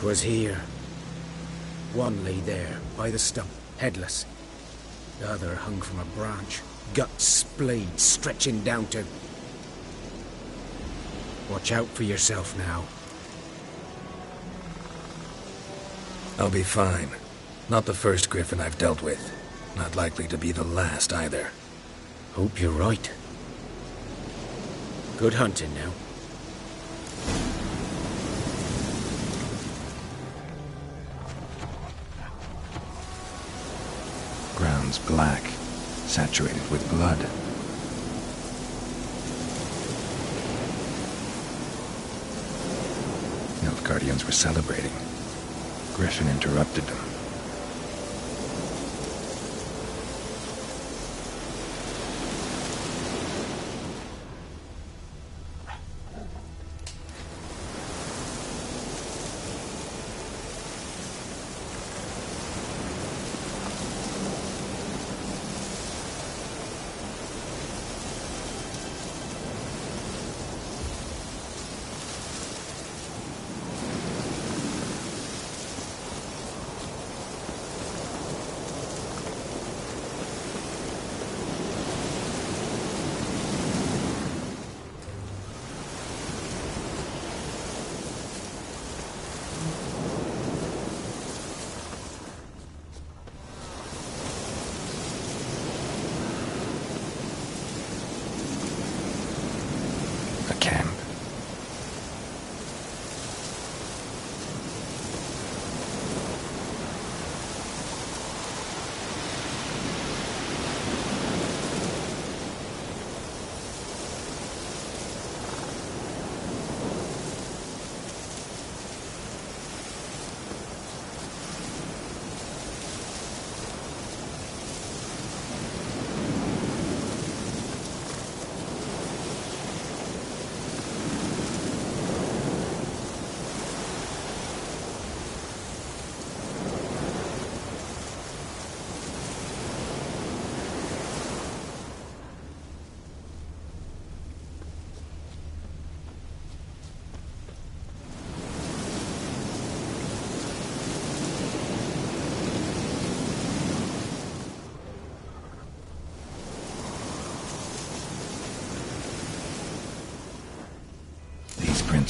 Was here. One lay there, by the stump, headless. The other hung from a branch, guts splayed, stretching down to... Watch out for yourself now. I'll be fine. Not the first griffin I've dealt with. Not likely to be the last, either. Hope you're right. Good hunting now. Ground's black, saturated with blood. Nilfgaardians were celebrating. Griffin interrupted them.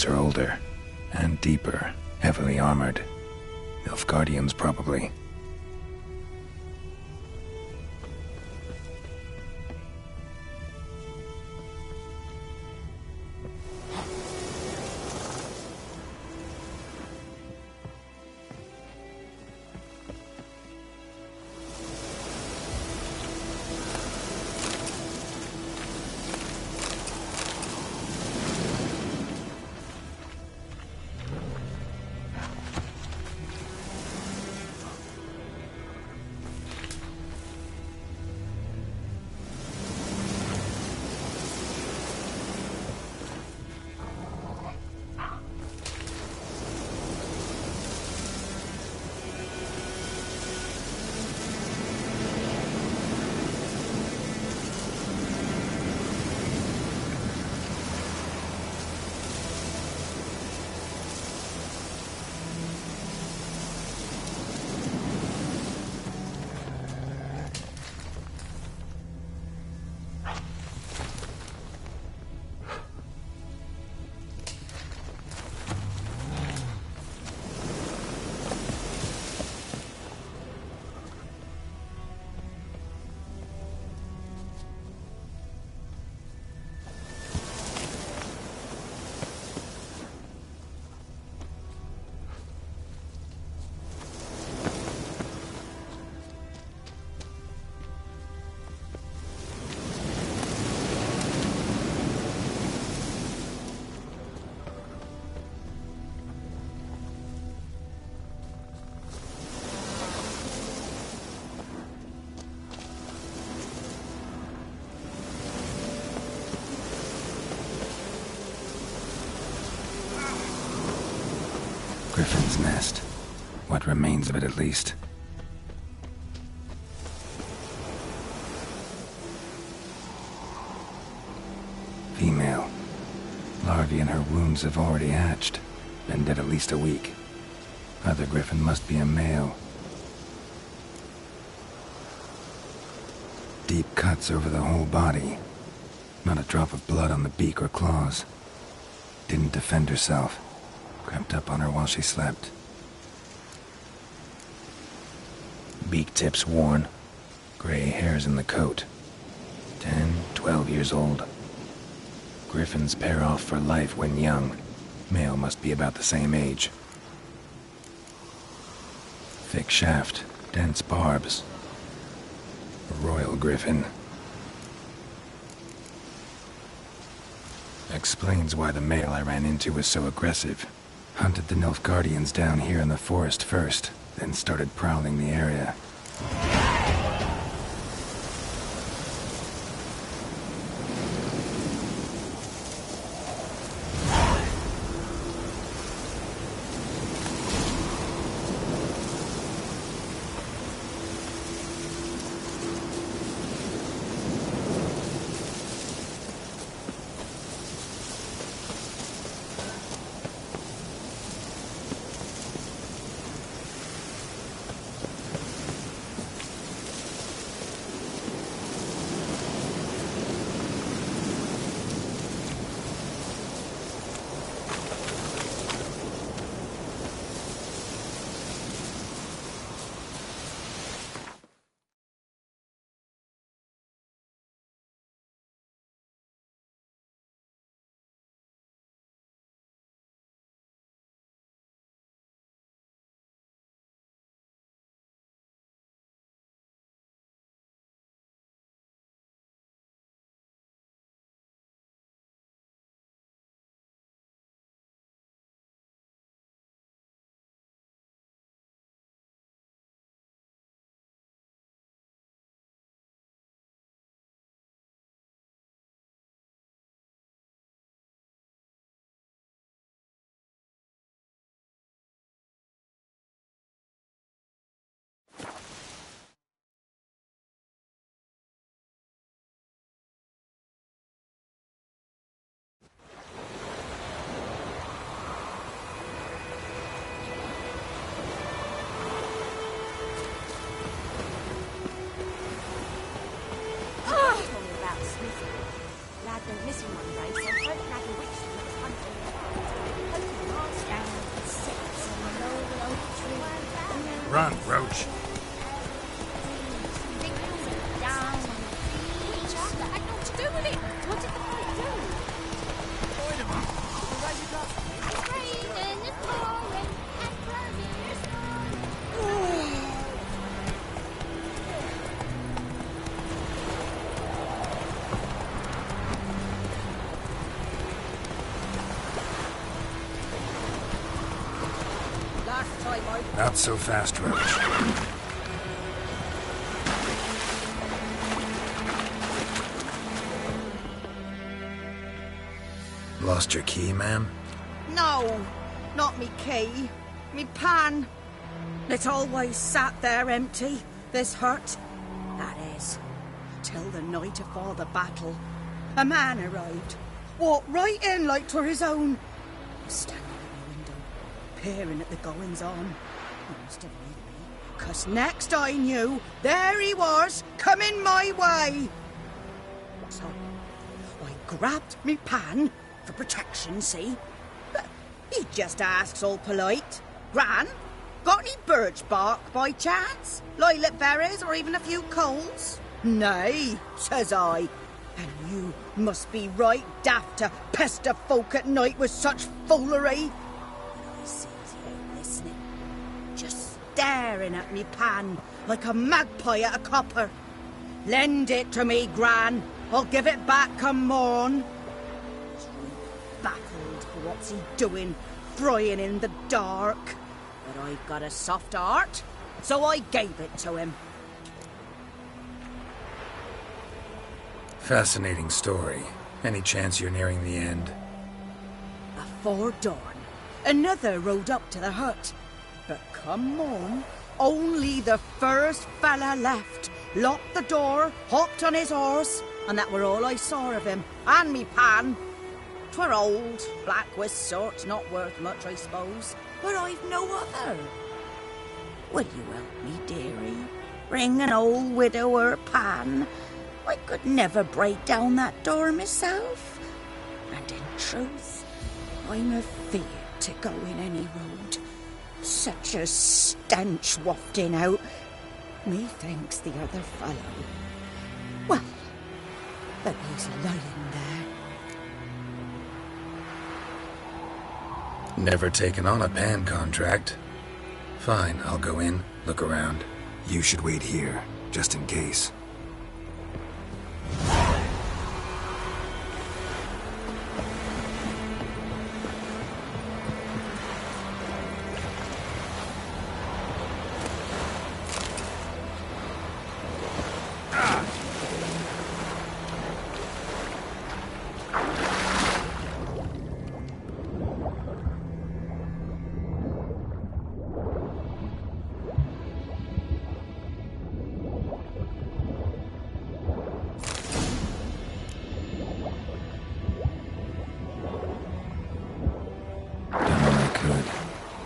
Footprints are older and deeper, heavily armored. Nilfgaardians, probably. Griffin's nest. What remains of it, at least. Female. Larvae in her wounds have already hatched. Been dead at least a week. Other griffin must be a male. Deep cuts over the whole body. Not a drop of blood on the beak or claws. Didn't defend herself. Crept up on her while she slept. Beak tips worn. Gray hairs in the coat. 10, 12 years old. Griffins pair off for life when young. Male must be about the same age. Thick shaft, dense barbs. A royal griffin. Explains why the male I ran into was so aggressive. Hunted the Nilfgaardians down here in the forest first, then started prowling the area. Run, Roach. Down. Witcher had naught to do with it. What did the fight do? Point him up. The way you got. It's raining, it's pouring, and Vladimir's Last time I... Not so fast, Roach. Lost your key, ma'am? No, not me key. Me pan. It always sat there empty, this hut. That is, till the night afore the battle. A man arrived, walked right in like 'twere his own. I was standing at the window, peering at the goings-on. He must have read me, 'cause next I knew, there he was, coming my way. So, I grabbed me pan, for protection, see? But he just asks all polite, Gran, got any birch bark by chance? Lilac berries or even a few coals? Nay, says I. And you must be right daft to pester folk at night with such foolery. And I sees he ain't listening, just staring at me pan like a magpie at a copper. Lend it to me, Gran. I'll give it back come morn. Baffled for what's he doing, frying in the dark. But I've got a soft heart, so I gave it to him. Fascinating story. Any chance you're nearing the end? Afore dawn, another rode up to the hut. But come on, only the first fella left. Locked the door, hopped on his horse, and that were all I saw of him, and me pan. 'Twere old, black-wist sort, not worth much, I suppose, but I've no other. Will you help me, dearie? Bring an old widower pan. I could never break down that door myself. And in truth, I'm afeard to go in any road. Such a stench wafting out. Methinks the other fellow. Well, but he's lying there. Never taken on a pan contract. Fine, I'll go in, look around. You should wait here, just in case.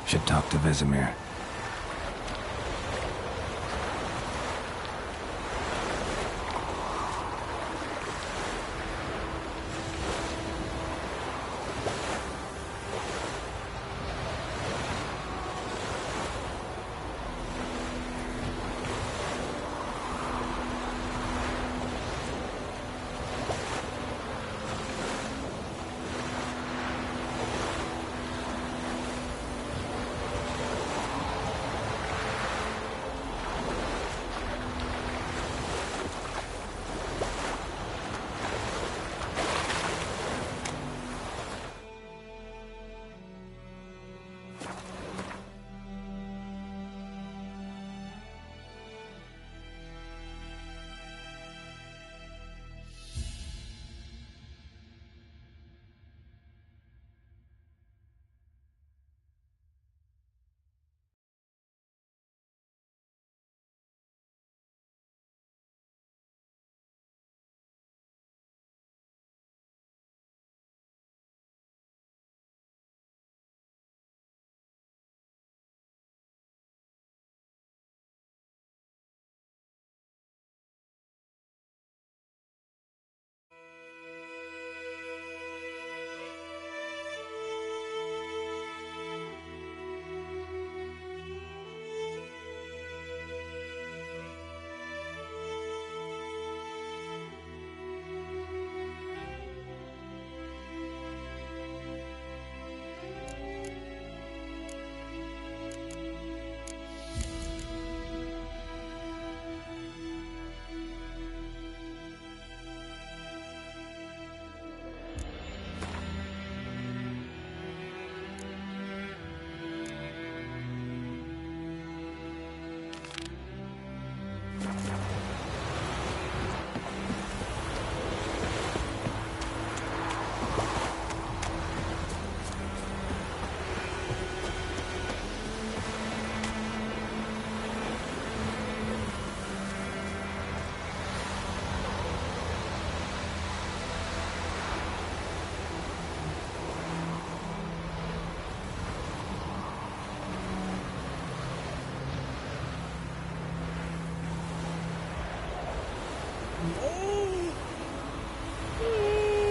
Should talk to Vesemir.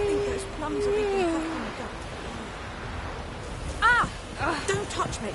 think those plums are even cut from the gut. Ah! Don't touch me.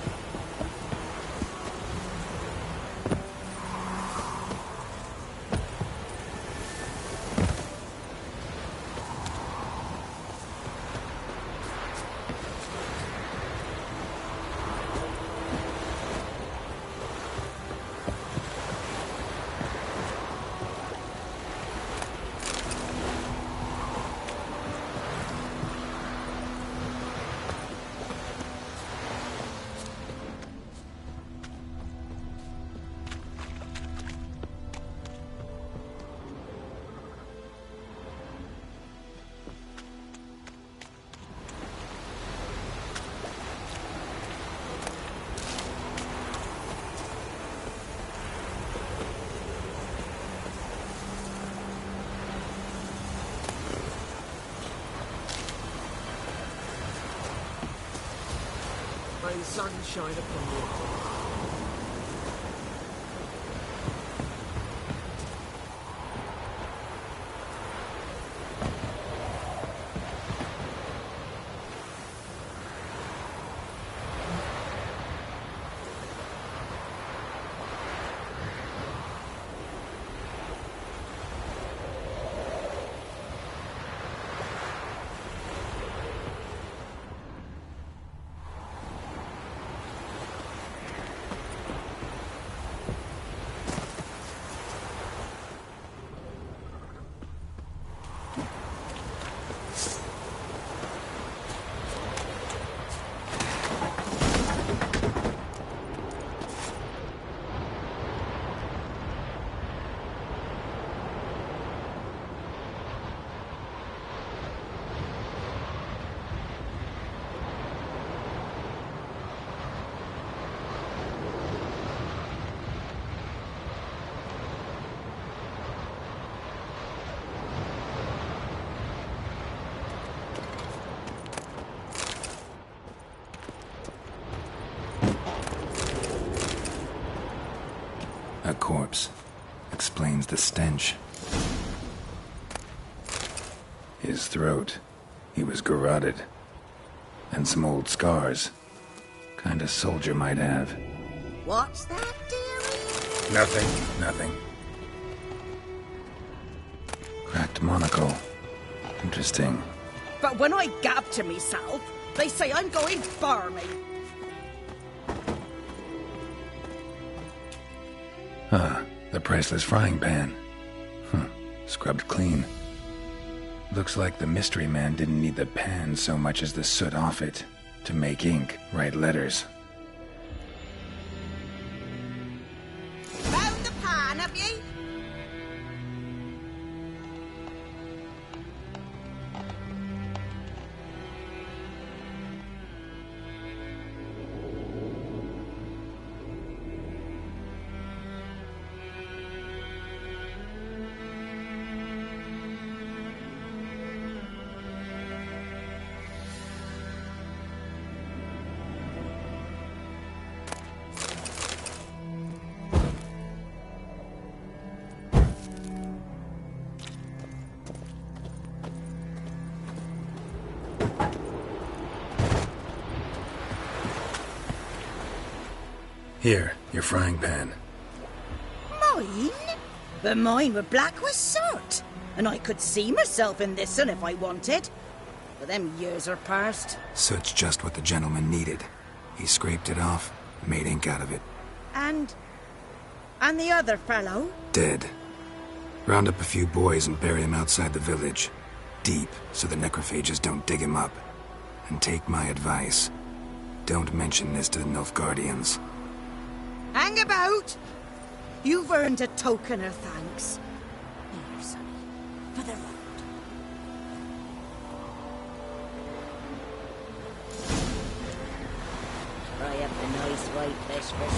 May the sun shine upon you. A corpse explains the stench. His throat, he was garroted. And some old scars. Kind of soldier might have. What's that, dearie? Nothing. Cracked monocle. Interesting. But when I get up to myself, they say I'm going barmy. The priceless frying pan. Scrubbed clean. Looks like the mystery man didn't need the pan so much as the soot off it to make ink, write letters. Found the pan, have ye? Here, your frying pan. Mine? But mine were black with soot. And I could see myself in this one if I wanted. But them years are past. Soot's just what the gentleman needed. He scraped it off, made ink out of it. And the other fellow? Dead. Round up a few boys and bury him outside the village. Deep, so the necrophages don't dig him up. And take my advice. Don't mention this to the Nilfgaardians. Hang about! You've earned a token of thanks. Here, sonny, for the road. Try up the nice white vespers.